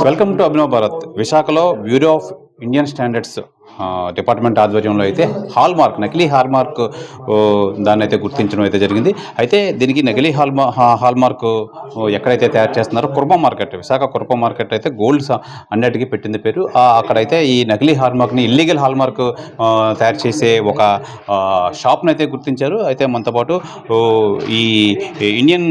Welcome to Abhinav Bharat. విశాఖలో bureau of Indian standards department ఆధ్వర్యంలో అయితే హాల్మార్క్ నకిలీ హాల్మార్క్ దాన్ని అయితే గుర్తించడం అయితే జరిగింది. అయితే దీనికి నకిలీ హాల్మార్క్ ఎక్కడైతే తయారు చేస్తున్నారో కుర్బా మార్కెట్, విశాఖ కుర్బా మార్కెట్ అయితే గోల్డ్ అన్నిటికీ పెట్టింది పేరు. అక్కడైతే ఈ నకిలీ హాల్మార్క్ని, ఇల్లీగల్ హాల్మార్క్ తయారు చేసే ఒక షాప్ని అయితే గుర్తించారు. అయితే మనతో పాటు ఈ ఇండియన్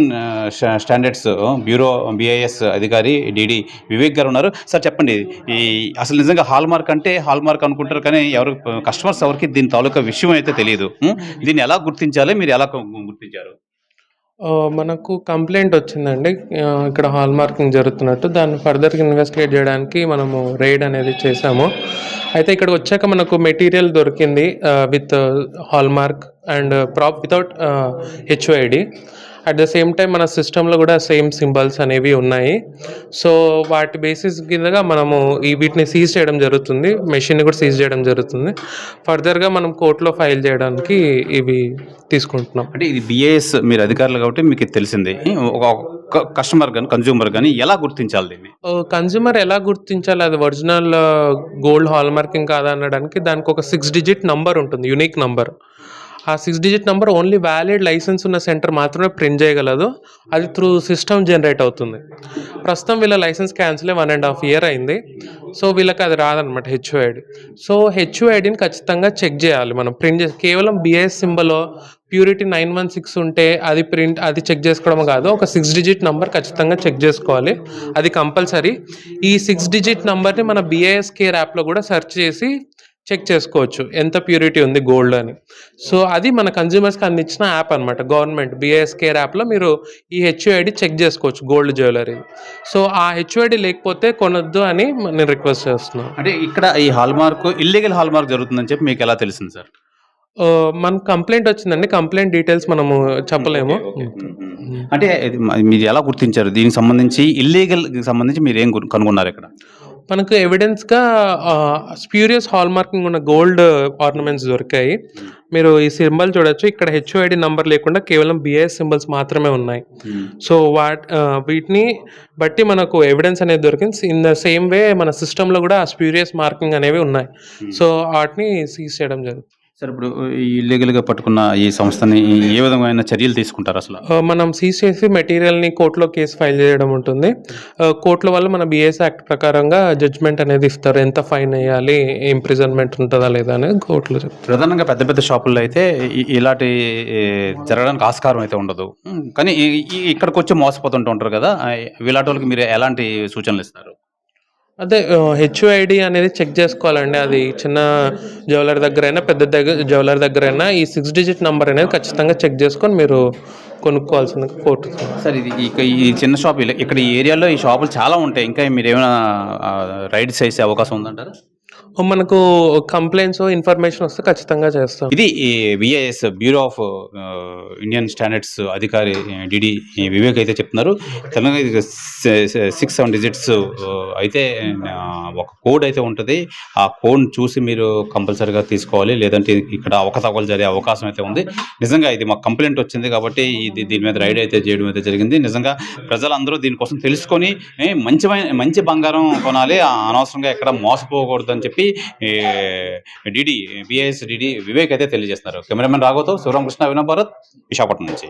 స్టాండర్డ్స్ బ్యూరో BIS అధికారి DD వివేక్ గారు ఉన్నారు. సార్ చెప్పండి, ఈ అసలు నిజంగా హాల్మార్క్ అంటే హాల్మార్క్ అనుకుంటారు, కానీ కస్టమర్స్ ఎవరికి దీని తాలూకా విషయం అయితే తెలియదు. దీన్ని ఎలా గుర్తించాలి, మీరు ఎలా గుర్తించారు? మనకు కంప్లైంట్ వచ్చిందండి. ఇక్కడ హాల్ మార్కింగ్ జరుగుతున్నట్టు. దాన్ని ఫర్దర్‌గా ఇన్వెస్టిగేట్ చేయడానికి మనము రైడ్ అనేది చేసాము. అయితే ఇక్కడికి వచ్చాక మనకు మెటీరియల్ దొరికింది with hall mark and without HUID. At the same time మన సిస్టంలో కూడా సేమ్ సింబల్స్ అనేవి ఉన్నాయి. సో వాటి బేసిస్ కిందగా మనము వీటిని సీజ్ చేయడం జరుగుతుంది. మెషిన్ని కూడా సీజ్ చేయడం జరుగుతుంది. ఫర్దర్‌గా మనం కోర్టులో ఫైల్ చేయడానికి ఇవి తీసుకుంటున్నాం. అంటే ఇది BIS, మీరు అధికారులు కాబట్టి మీకు తెలిసింది. ఒక కస్టమర్ కానీ కన్జ్యూమర్ కానీ ఎలా గుర్తించాలి దీన్ని? కన్జ్యూమర్ ఎలా గుర్తించాలి అది ఒరిజినల్ గోల్డ్ హాల్ మార్కింగ్ కాదా అనడానికి దానికి ఒక 6 డిజిట్ నంబర్ ఉంటుంది, యూనిక్ నంబర్. ఆ 6 digit number only valid license ఉన్న సెంటర్ మాత్రమే ప్రింట్ చేయగలదు. అది త్రూ సిస్టమ్ జనరేట్ అవుతుంది. ప్రస్తుతం వీళ్ళ లైసెన్స్ క్యాన్సిల్ 1.5 ఇయర్ అయింది. సో వీళ్ళకి అది రాదనమాట HUID. సో HUIDని ఖచ్చితంగా చెక్ చేయాలి. మనం ప్రింట్ చేసి కేవలం BIS సింబల్ ప్యూరిటీ 916 ఉంటే అది చెక్ చేసుకోవడం కాదు. ఒక 6 డిజిట్ నెంబర్ ఖచ్చితంగా చెక్ చేసుకోవాలి. అది కంపల్సరీ. ఈ 6 డిజిట్ నెంబర్ని మన BIS కేర్ యాప్లో కూడా సెర్చ్ చేసి చెక్ చేసుకోవచ్చు ఎంత ప్యూరిటీ ఉంది గోల్డ్ అని. సో అది మన కన్జ్యూమర్స్కి అందించిన యాప్ అనమాట. గవర్నమెంట్ BIS కేర్ యాప్లో మీరు ఈ HUID చెక్ చేసుకోవచ్చు గోల్డ్ జ్యువెలరీ. సో ఆ HUID లేకపోతే కొనొద్దు అని నేను రిక్వెస్ట్ చేస్తున్నాను. అంటే ఇక్కడ ఈ హాల్మార్క్ ఇల్లీగల్ హాల్మార్క్ జరుగుతుందని చెప్పి మీకు ఎలా తెలిసింది సార్? మనకు కంప్లైంట్ వచ్చిందండి. కంప్లైంట్ డీటెయిల్స్ మనము చెప్పలేము. అంటే మీరు ఎలా గుర్తించారు? దీనికి సంబంధించి ఇల్లీగల్కి సంబంధించి మీరు ఏం కనుగొన్నారు ఇక్కడ? మనకు ఎవిడెన్స్గా స్ప్యూరియస్ హాల్ మార్కింగ్ ఉన్న గోల్డ్ ఆర్నమెంట్స్ దొరికాయి. మీరు ఈ సింబల్ చూడొచ్చు. ఇక్కడ HUID నంబర్ లేకుండా కేవలం BIS సింబల్స్ మాత్రమే ఉన్నాయి. సో వీటిని బట్టి మనకు ఎవిడెన్స్ అనేది దొరికింది. ఇన్ ద సేమ్ వే మన సిస్టంలో కూడా స్ప్యూరియస్ మార్కింగ్ అనేవి ఉన్నాయి. సో వాటిని సీజ్ చేయడం జరుగుతుంది. సార్, ఇప్పుడు ఈ ఇల్లీగల్గా పట్టుకున్న ఈ సంస్థని ఏ విధమైన చర్యలు తీసుకుంటారు అసలు? మనం సీజ్ చేసి మెటీరియల్ని కోర్టులో కేసు ఫైల్ చేయడం ఉంటుంది. కోర్టుల వల్ల మన BIS యాక్ట్ ప్రకారంగా జడ్జ్మెంట్ అనేది ఇస్తారు. ఎంత ఫైన్ వేయాలి, ఇంప్రిజన్మెంట్ ఉంటుందా లేదా అనేది కోర్టులో చెప్తారు. ప్రధానంగా పెద్ద పెద్ద షాపుల్లో అయితే ఇలాంటి జరగడానికి ఆస్కారం అయితే ఉండదు, కానీ ఇక్కడికి వచ్చి మోసపోతుంటూ ఉంటారు కదా, ఇలాంటి వాళ్ళకి మీరు ఎలాంటి సూచనలు ఇస్తారు? అదే HUID అనేది చెక్ చేసుకోవాలండి. అది చిన్న జ్యువెలర్ దగ్గరైనా పెద్ద జ్యువెలర్ దగ్గరైనా ఈ 6 డిజిట్ నెంబర్ అనేది ఖచ్చితంగా చెక్ చేసుకొని మీరు కొనుక్కోవాల్సింది కోర్టు. సార్, ఈ చిన్న షాప్ ఇక్కడ ఈ ఏరియాలో ఈ షాపులు చాలా ఉంటాయి. ఇంకా మీరు ఏమైనా రైడ్స్ చేసే అవకాశం ఉందంటారా? మనకు కంప్లైంట్స్ ఇన్ఫర్మేషన్ వస్తే ఖచ్చితంగా చేస్తాం. ఇది BIS bureau of Indian standards అధికారి DD వివేక్ అయితే చెప్తున్నారు. తెలంగాణ 6-7 డిజిట్స్ అయితే ఒక కోడ్ అయితే ఉంటుంది. ఆ కోడ్ చూసి మీరు కంపల్సరీగా తీసుకోవాలి, లేదంటే ఇక్కడ అవకతవకలు జరిగే అవకాశం అయితే ఉంది. నిజంగా ఇది మాకు కంప్లైంట్ వచ్చింది కాబట్టి దీని మీద రైడ్ అయితే చేయడం అయితే జరిగింది. నిజంగా ప్రజలందరూ దీనికోసం తెలుసుకొని మంచి బంగారం కొనాలి, అనవసరంగా ఎక్కడ మోసపోకూడదు అని చెప్పి BIS DD వివేక్ అయితే తెలియజేస్తున్నారు. కెమెరామెన్ రాఘవతో శివరామకృష్ణ, అభినవ్ భారత్, విశాఖపట్నం నుంచి.